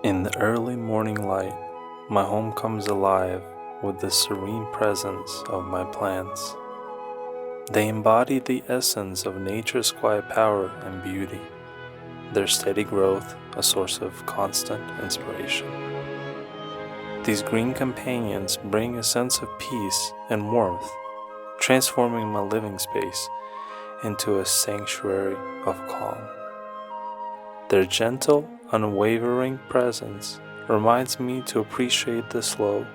In the early morning light, my home comes alive with the serene presence of my plants. They embody the essence of nature's quiet power and beauty, their steady growth a source of constant inspiration. These green companions bring a sense of peace and warmth, transforming my living space into a sanctuary of calm. Their gentle, unwavering presence reminds me to appreciate the slow,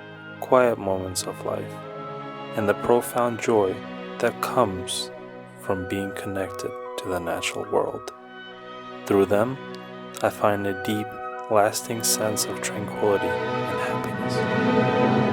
quiet moments of life and the profound joy that comes from being connected to the natural world. Through them, I find a deep, lasting sense of tranquility and happiness.